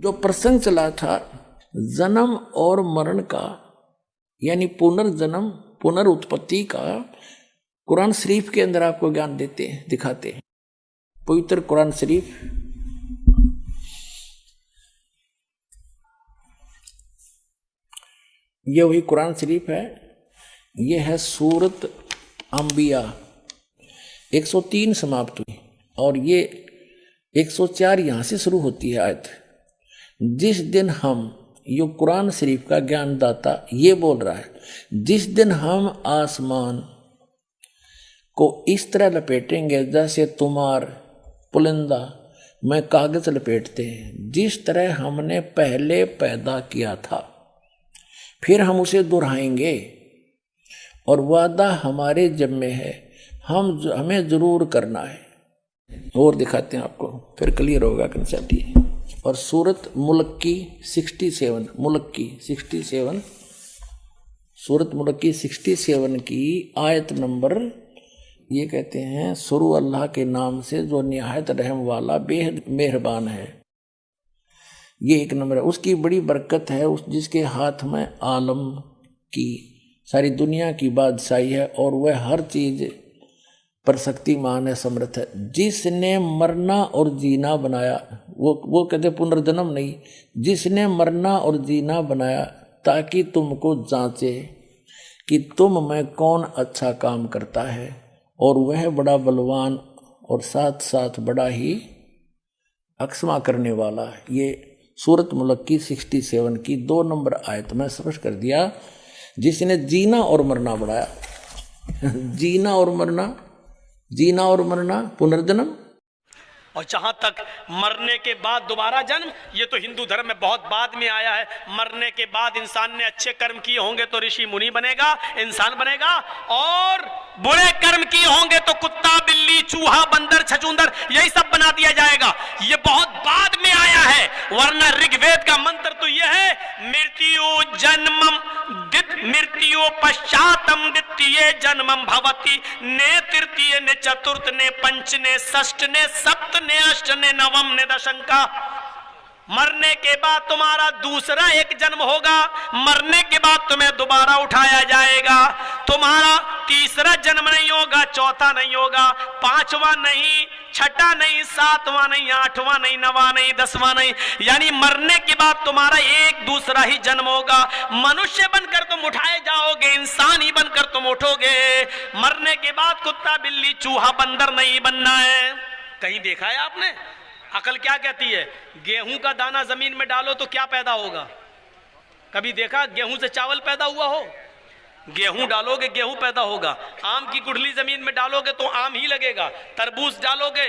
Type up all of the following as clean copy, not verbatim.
जो प्रसंग चला था जन्म और मरण का, यानी पुनर्जन्म पुनर्उत्पत्ति का, कुरान शरीफ के अंदर आपको ज्ञान देते हैं, दिखाते हैं। पवित्र कुरान शरीफ ये वही कुरान शरीफ है। ये है सूरत अंबिया 103 समाप्त हुई और ये 104 यहाँ से शुरू होती है आयत। जिस दिन हम, यो कुरान शरीफ का ज्ञानदाता ये बोल रहा है, जिस दिन हम आसमान को इस तरह लपेटेंगे जैसे तुम्हार पुलिंदा में कागज लपेटते हैं, जिस तरह हमने पहले पैदा किया था, फिर हम उसे दोहराएंगे और वादा हमारे जिम्मे है, हमें जरूर करना है। और दिखाते हैं आपको, फिर क्लियर होगा कंसेप्ट ये। और सूरत मुल्क की 67, मुल्क की 67, सूरत मुल्क की 67 की आयत नंबर, ये कहते हैं शुरू अल्लाह के नाम से जो निहायत रहम वाला बेहद मेहरबान है। ये एक नंबर है। उसकी बड़ी बरकत है उस जिसके हाथ में आलम की सारी दुनिया की बादशाही है और वह हर चीज पर शक्तिमान है, समर्थ है। जिसने मरना और जीना बनाया, वो कहते पुनर्जन्म नहीं, जिसने मरना और जीना बनाया ताकि तुमको जांचे कि तुम में कौन अच्छा काम करता है, और वह बड़ा बलवान और साथ साथ बड़ा ही अक्षमा करने वाला है। ये सूरत मुल्क की 67 की 2 नंबर आयत में स्पष्ट कर दिया। जिसने जीना और मरना बढ़ाया जीना और मरना, जीना और मरना, पुनर्जन्म। और जहां तक मरने के बाद दोबारा जन्म, ये तो हिंदू धर्म में बहुत बाद में आया है। मरने के बाद इंसान ने अच्छे कर्म किए होंगे तो ऋषि मुनि बनेगा, इंसान बनेगा, और बुरे कर्म किए होंगे तो कुत्ता, बिल्ली, चूहा, बंदर, छछूंदर, यही सब बना दिया जाएगा। ये बहुत बाद में आया है, वरना ऋग्वेद का मंत्र तो यह है, मृत्यु जन्मम मृत्यु पश्चातम द्वितीय जन्मम भवति, ने तृतीय ने चतुर्थ ने पंच ने षष्ठ ने सप्त ने अष्ट ने नवम ने दशंका। मरने के बाद तुम्हारा दूसरा एक जन्म होगा, मरने के बाद तुम्हें दोबारा उठाया जाएगा। तुम्हारा तीसरा जन्म नहीं होगा, चौथा नहीं होगा, पांचवा नहीं, छठा नहीं, सातवां नहीं, आठवां नहीं, नवा नहीं, 10वां नहीं, यानी मरने के बाद तुम्हारा एक दूसरा ही जन्म होगा। मनुष्य बनकर तुम उठाए जाओगे, इंसान ही बनकर तुम उठोगे। मरने के बाद कुत्ता, बिल्ली, चूहा, बंदर नहीं बनना है। कहीं देखा है आपने? अकल क्या कहती है? गेहूं का दाना जमीन में डालो तो क्या पैदा होगा? कभी देखा गेहूं से चावल पैदा हुआ हो? गेहूं डालोगे गेहूं पैदा होगा। आम की गुठली जमीन में डालोगे तो आम ही लगेगा। तरबूज डालोगे,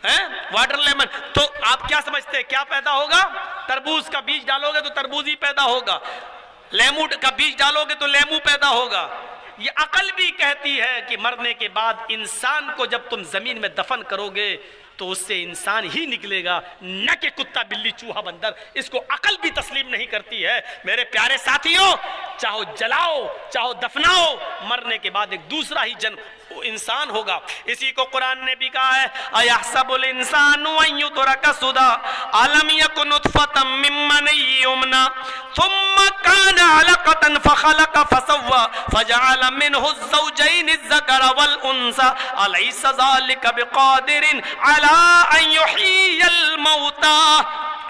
हैं, वाटर लेमन, तो आप क्या समझते हैं क्या पैदा होगा? तरबूज का बीज डालोगे तो तरबूज ही पैदा होगा। लेमू का बीज डालोगे तो लेमू पैदा होगा। ये अकल भी कहती है कि मरने के बाद इंसान को जब तुम जमीन में दफन करोगे तो उससे इंसान ही निकलेगा, न कि कुत्ता, बिल्ली, चूहा, बंदर। इसको अकल भी तस्लीम नहीं करती है। मेरे प्यारे साथियों, चाहो जलाओ चाहो दफनाओ, मरने के बाद एक दूसरा ही जन्म इंसान होगा। इसी को कुरान ने भी कहा है, अयहसबुल इंसानु अन युतरका सुदा अलम यकुन नुतफतम मिन मनी युमना थुम्मा काना अलकतन फखलक फसव्वा फजअल मिनहु ज़ौजैन अज़्ज़करा वल उन्सा अलैसा ज़ालिका बिक़ादिरिन अला अन युह्यियल मौता।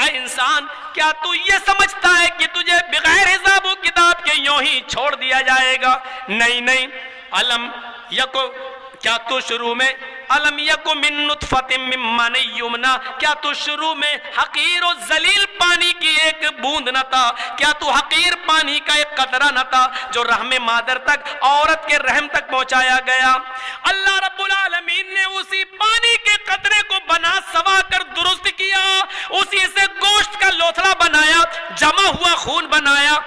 ऐ इंसान, क्या तू ये समझता है कि तुझे बगैर हिसाब व किताब के यूं ही छोड़ दिया जाएगा? नहीं नहीं। अलम यको, क्या तू शुरू में अलम यको मिन नुतफतिन मिन मनी युमना, क्या तू शुरू में हकीर और जलील पानी की एक बूंद न था? क्या तू हकीर पानी का एक कतरा न था जो रहम मादर तक, औरत के रहम तक पहुंचाया गया? अल्लाह रब्बुल आलमीन ने उसी पानी के कतरे को बना सवा कर दुरुस्त किया, उसी से गोश्त का लोथड़ा बनाया, जमा हुआ खून बनाया,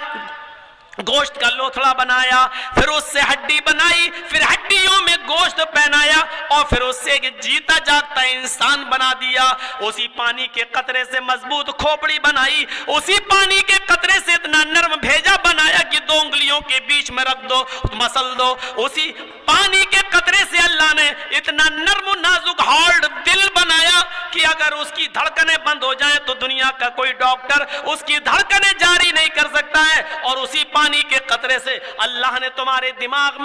गोश्त का लोथड़ा बनाया, फिर उससे हड्डी बनाई, फिर हड्डियों में गोश्त पहनाया और फिर उससे जीता जागता इंसान बना दिया। उसी पानी के कतरे से मजबूत खोपड़ी बनाई, उसी पानी के कतरे से इतना नरम भेजा बनाया कि 2 उंगलियों के बीच में रख दो, मसल दो। उसी पानी के कतरे से अल्लाह ने इतना नरम नाजुक हार्ड दिल बनाया कि अगर उसकी धड़कनें बंद हो जाए तो दुनिया का कोई डॉक्टर उसकी धड़कनें जारी नहीं कर सकता है। और उसी पानी के कतरे से अल्लाह ने तुम्हारे दिमाग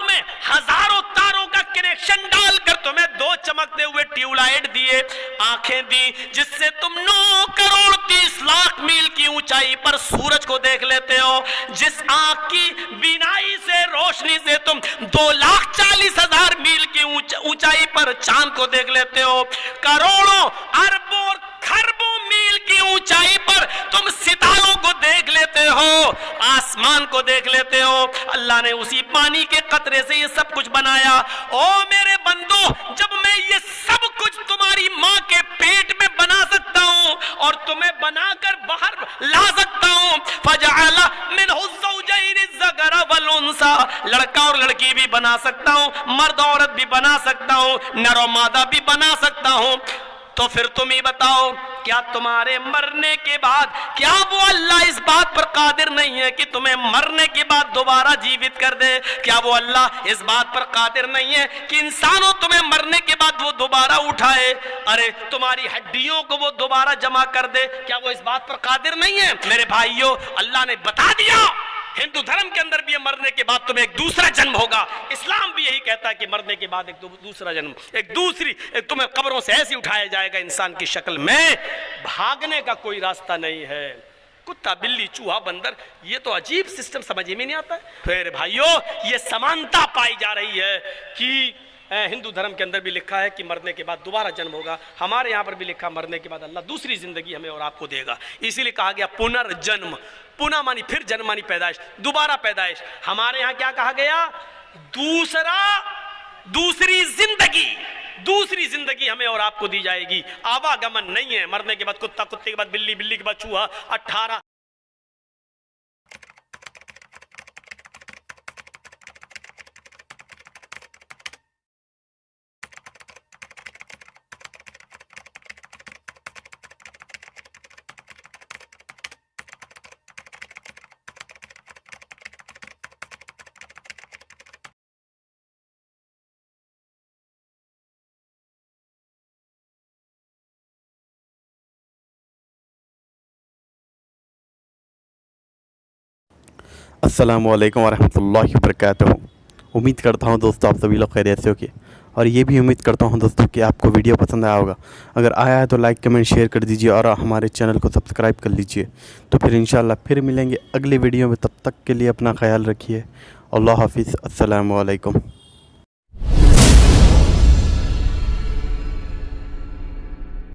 में हजारों तारों का कनेक्शन डालकर तुम्हें 2 चमकते हुए ट्यूबलाइट दिए, आंखें दी, जिससे तुम 9 करोड़ 30 लाख मील की ऊंचाई पर सूरज को देख लेते हो। जिस आंख की बीनाई से, रोशनी से तुम 2,40,000 मील की ऊंचाई पर चांद को देख लेते हो। करोड़ों अरबों खरबों मील की ऊंचाई पर तुम सितारों को देख लेते हो, आसमान को देख लेते हो। अल्लाह ने उसी पानी के कतरे से ये सब कुछ बनाया। ओ मेरे बंदो, जब मैं ये सब कुछ तुम्हारी मां के पेट में बना सकता हूं और तुम्हें बनाकर बाहर ला सकता हूं, फजअला मिनहु ज़ौजैनि ज़कर वल उन्सा, लड़का और लड़की भी बना सकता हूं, मर्द औरत भी बना सकता हूं, नर और मादा भी बना सकता हूं। तो फिर तुम ही बताओ, क्या तुम्हारे मरने के बाद क्या वो अल्लाह इस बात पर कादिर नहीं है कि तुम्हें मरने के बाद दोबारा जीवित कर दे? क्या वो अल्लाह इस बात पर कादिर नहीं है कि इंसानों तुम्हें मरने के बाद वो दोबारा उठाए? अरे तुम्हारी हड्डियों को वो दोबारा जमा कर दे, क्या वो इस बात पर कादिर नहीं है? मेरे भाइयों, अल्लाह ने बता दिया हिंदू धर्म के अंदर भी है, मरने के बाद तुम्हें एक दूसरा जन्म होगा। इस्लाम भी यही कहता है कि मरने के बाद एक दूसरा जन्म, एक तुम्हें कब्रों से ऐसे उठाया जाएगा इंसान की शक्ल में, भागने का कोई रास्ता नहीं है। कुत्ता, बिल्ली, चूहा, बंदर, ये तो अजीब सिस्टम समझ में नहीं आता है। फिर भाइयों, ये समानता पाई जा रही है कि हिंदू धर्म के अंदर भी लिखा है कि मरने के बाद दोबारा जन्म होगा, हमारे यहाँ पर भी लिखा मरने के बाद अल्लाह दूसरी जिंदगी हमें और आपको देगा। इसीलिए कहा गया पुनर्जन्म। पुनः मानी फिर, जन्म मानी पैदाइश, दोबारा पैदाइश। हमारे यहाँ क्या कहा गया? दूसरी जिंदगी हमें और आपको दी जाएगी। आवागमन नहीं है, मरने के बाद कुत्ता, कुत्ते के बाद बिल्ली, बिल्ली के बाद चूहा। 18अस्सलामुअलैकुम वरहमतुल्लाहि वबरकातुहू। उम्मीद करता हूँ दोस्तों आप सभी लोग खैरियत से होंगे, और ये भी उम्मीद करता हूँ दोस्तों कि आपको वीडियो पसंद आया होगा। अगर आया है तो लाइक, कमेंट, शेयर कर दीजिए और हमारे चैनल को सब्सक्राइब कर लीजिए। तो फिर इंशाल्लाह फिर मिलेंगे अगली वीडियो में। तब तक के लिए अपना ख्याल रखिए। अल्लाह हाफिज़। अस्सलामुअलैकुम।